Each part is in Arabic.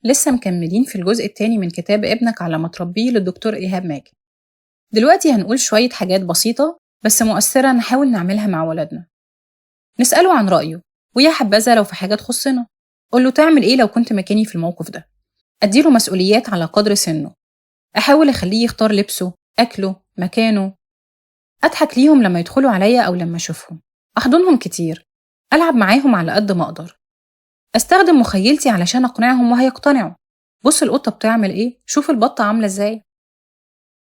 لسه مكملين في الجزء التاني من كتاب ابنك على ما تربيه للدكتور إيهاب ماجد. دلوقتي هنقول شوية حاجات بسيطة بس مؤثرة نحاول نعملها مع ولدنا. نسأله عن رأيه، ويا حبذا لو في حاجة تخصنا. قول له تعمل إيه لو كنت مكاني في الموقف ده. أديله مسؤوليات على قدر سنه. أحاول أخليه يختار لبسه، أكله، مكانه. أضحك ليهم لما يدخلوا عليا أو لما أشوفهم. أحضنهم كتير. ألعب معاهم على قد ما أقدر. أستخدم مخيلتي علشان أقنعهم وهيقتنعوا. بص القطة بتعمل إيه، شوف البطة عاملة إزاي.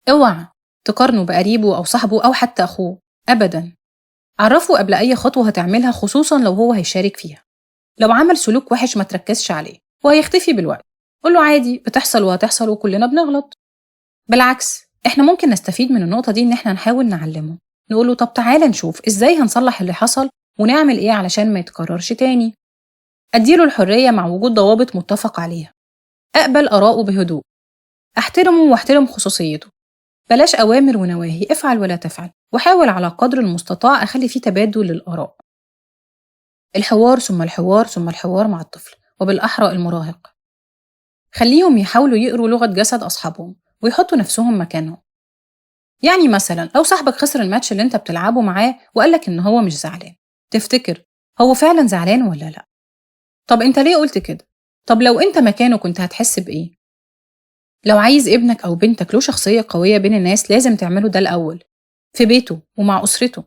اوعى تقارنه بقريبه أو صاحبه أو حتى أخوه، أبداً. عرفه قبل أي خطوة هتعملها، خصوصاً لو هو هيشارك فيها. لو عمل سلوك وحش ما تركزش عليه وهيختفي بالوقت. قوله عادي، بتحصل وهتحصل وكلنا بنغلط. بالعكس، إحنا ممكن نستفيد من النقطة دي إن إحنا نحاول نعلمه. نقوله طب تعالى نشوف إزاي هنصلح اللي حصل ونعمل إيه علشان ما يتكررش تاني. أديله الحرية مع وجود ضوابط متفق عليها. أقبل آراءه بهدوء. أحترمه واحترم خصوصيته. بلاش أوامر ونواهي، افعل ولا تفعل، وحاول على قدر المستطاع أخلي فيه تبادل للآراء. الحوار ثم الحوار ثم الحوار مع الطفل، وبالأحرى المراهق. خليهم يحاولوا يقروا لغة جسد أصحابهم ويحطوا نفسهم مكانهم. يعني مثلا لو صاحبك خسر الماتش اللي انت بتلعبه معاه وقالك إن هو مش زعلان، تفتكر هو فعلا زعلان ولا لأ؟ طب انت ليه قلت كده؟ طب لو انت مكانه كنت هتحس بإيه؟ لو عايز ابنك أو بنتك له شخصية قوية بين الناس لازم تعمله ده الأول، في بيته ومع أسرته.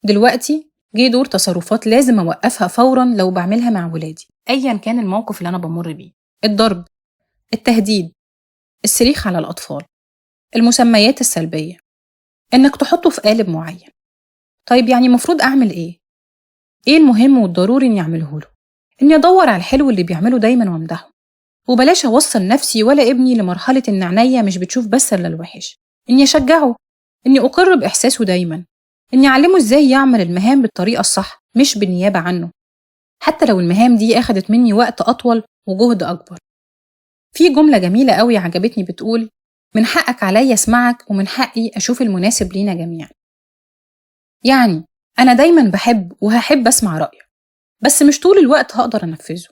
دلوقتي جه دور تصرفات لازم أوقفها فوراً لو بعملها مع ولادي أياً كان الموقف اللي أنا بمر بيه. الضرب، التهديد، الصريخ على الأطفال، المسميات السلبية، إنك تحطه في قالب معين. طيب يعني مفروض أعمل إيه؟ إيه المهم والضروري إني أعمله له؟ إني أدور على الحلو اللي بيعمله دايماً وأمدحه، وبلاش أوصل نفسي ولا ابني لمرحلة إن عينيا مش بتشوف بس إلا الوحش. إني أشجعه، إني أقر بإحساسه دايماً، إني أعلمه إزاي يعمل المهام بالطريقة الصح مش بالنيابة عنه، حتى لو المهام دي أخدت مني وقت أطول وجهد أكبر. في جملة جميلة قوي عجبتني بتقول: من حقك عليا أسمعك ومن حقي أشوف المناسب لينا جميعا. يعني أنا دايما بحب وهحب أسمع رأيك، بس مش طول الوقت هقدر أنفذه.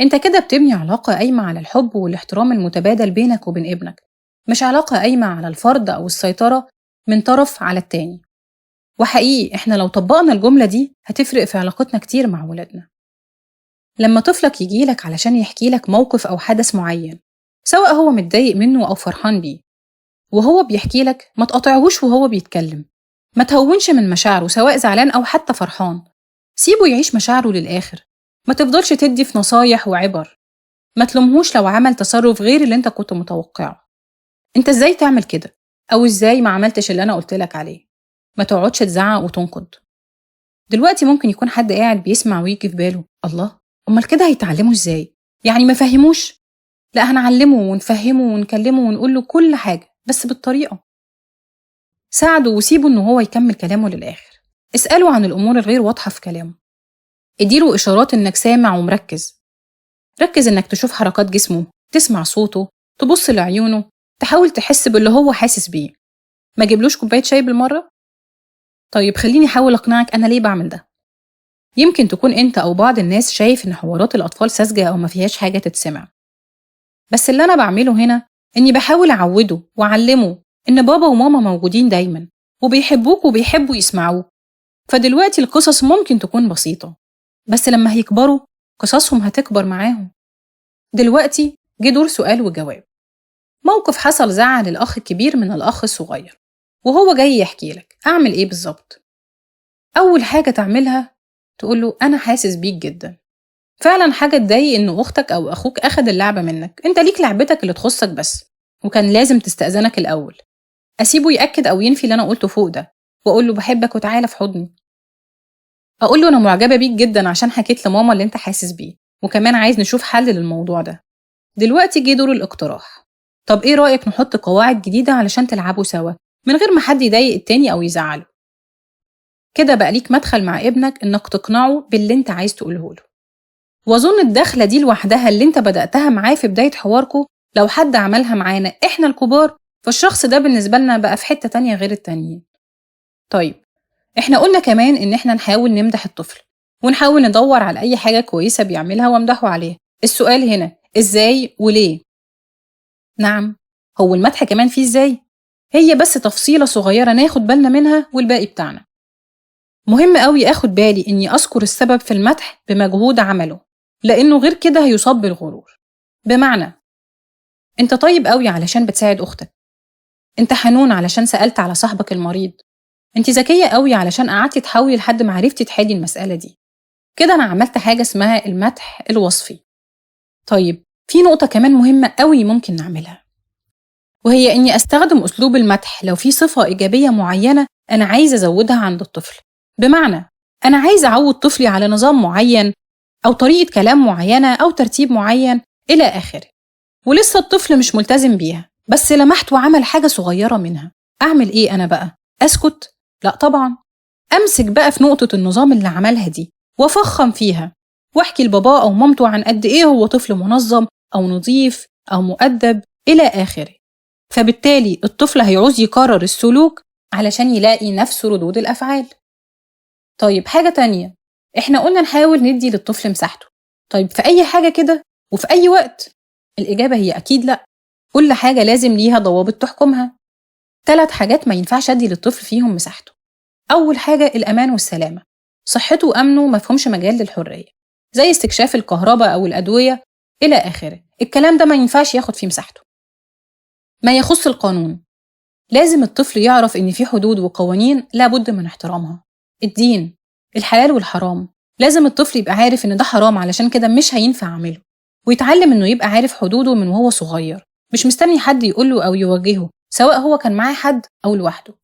أنت كده بتبني علاقة قايمة على الحب والاحترام المتبادل بينك وبين ابنك، مش علاقة قايمة على الفرض أو السيطرة من طرف على التاني. وحقيقي إحنا لو طبقنا الجملة دي هتفرق في علاقتنا كتير مع ولادنا. لما طفلك يجيلك علشان يحكيلك موقف أو حدث معين، سواء هو متضايق منه أو فرحان بيه، وهو بيحكيلك ما تقاطعهوش وهو بيتكلم. ما تهونش من مشاعره سواء زعلان أو حتى فرحان. سيبه يعيش مشاعره للآخر. ما تفضلش تدي في نصايح وعبر. ما تلومهوش لو عمل تصرف غير اللي انت كنت متوقعه. انت ازاي تعمل كده؟ أو ازاي ما عملتش اللي أنا قلتلك عليه؟ ما تقعدش تزعق وتنقد. دلوقتي ممكن يكون حد قاعد بيسمع ويجي في باله: الله، أمال كده هيتعلموا ازاي؟ يعني ما فهموش؟ لا، هنعلمه ونفهمه ونكلمه ونقول له كل حاجة بس بالطريقة. ساعده وسيبه إنه هو يكمل كلامه للآخر. اسأله عن الأمور الغير واضحة في كلامه. اديله إشارات إنك سامع ومركز. ركز إنك تشوف حركات جسمه، تسمع صوته، تبص لعيونه، تحاول تحس باللي هو حاسس بيه. ما جيبلوش كوباية شاي بالمرة؟ طيب خليني أحاول أقنعك أنا ليه بعمل ده. يمكن تكون أنت أو بعض الناس شايف إن حوارات الأطفال ساذجة أو ما فيهاش حاجة تتسمع، بس اللي أنا بعمله هنا إني بحاول أعوده وأعلمه إن بابا وماما موجودين دايماً وبيحبوك وبيحبوا يسمعوك. فدلوقتي القصص ممكن تكون بسيطة، بس لما هيكبروا قصصهم هتكبر معاهم. دلوقتي جه دور سؤال وجواب. موقف حصل زعل الأخ الكبير من الأخ الصغير وهو جاي يحكي لك، أعمل إيه بالظبط؟ أول حاجة تعملها تقوله أنا حاسس بيك جدا. فعلا حاجة تضايق إن أختك أو أخوك أخد اللعبة منك. أنت ليك لعبتك اللي تخصك بس، وكان لازم تستأذنك الأول. أسيبه يأكد أو ينفي اللي أنا قلته فوق ده، وأقوله بحبك وتعالى في حضني. أقوله أنا معجبة بيك جدا عشان حكيت لماما اللي أنت حاسس بيه، وكمان عايز نشوف حل للموضوع ده. دلوقتي جه دور الاقتراح. طب إيه رأيك نحط قواعد جديدة علشان تلعبوا سوا من غير ما حد يضايق التاني أو يزعله؟ كده بقى ليك مدخل مع ابنك إنك تقنعه باللي أنت عايز تقوله له. وأظن الدخلة دي لوحدها اللي أنت بدأتها معاه في بداية حواركو، لو حد عملها معانا إحنا الكبار فالشخص ده بالنسبة لنا بقى في حتة تانية غير التانيين. طيب، إحنا قلنا كمان إن إحنا نحاول نمدح الطفل ونحاول ندور على أي حاجة كويسة بيعملها وامدحه عليها. السؤال هنا، إزاي وليه؟ نعم، هو المدح كمان فيه إزاي؟ هي بس تفصيلة صغيرة ناخد بالنا منها والباقي بتاعنا. مهم قوي أخد بالي إني أذكر السبب في المدح بمجهود عمله، لأنه غير كده هيصاب بالغرور. بمعنى، أنت طيب قوي علشان بتساعد أختك، أنت حنون علشان سألت على صاحبك المريض، أنت ذكية قوي علشان قعدتي تحاولي لحد ما عرفتي تحلي المسألة دي. كده أنا عملت حاجة اسمها المدح الوصفي. طيب، في نقطة كمان مهمة قوي ممكن نعملها، وهي إني أستخدم أسلوب المدح لو في صفة إيجابية معينة أنا عايزة أزودها عند الطفل. بمعنى، أنا عايزة أعود طفلي على نظام معين أو طريقة كلام معينة أو ترتيب معين إلى آخره، ولسه الطفل مش ملتزم بيها، بس لمحت وعمل حاجة صغيرة منها. أعمل إيه أنا بقى؟ أسكت؟ لا طبعا، أمسك بقى في نقطة النظام اللي عملها دي وأفخم فيها، واحكي لباباه أو مامته عن قد إيه هو طفل منظم أو نظيف أو مؤدب إلى آخره. فبالتالي الطفل هيعوز يكرر السلوك علشان يلاقي نفس ردود الأفعال. طيب، حاجة تانية، إحنا قلنا نحاول ندي للطفل مساحته. طيب، في أي حاجة كده وفي أي وقت؟ الإجابة هي أكيد لأ، كل حاجة لازم ليها ضوابط تحكمها. 3 حاجات ما ينفعش أدي للطفل فيهم مساحته. أول حاجة الأمان والسلامة، صحته وأمنه مفهومش مجال للحرية، زي استكشاف الكهرباء أو الأدوية إلى آخره. الكلام ده ما ينفعش ياخد فيه مساحته. ما يخص القانون، لازم الطفل يعرف إن في حدود وقوانين لابد من احترامها. الدين، الحلال والحرام، لازم الطفل يبقى عارف إن ده حرام علشان كده مش هينفع أعمله، ويتعلم إنه يبقى عارف حدوده من وهو صغير، مش مستني حد يقوله أو يوجهه، سواء هو كان معاه حد أو لوحده.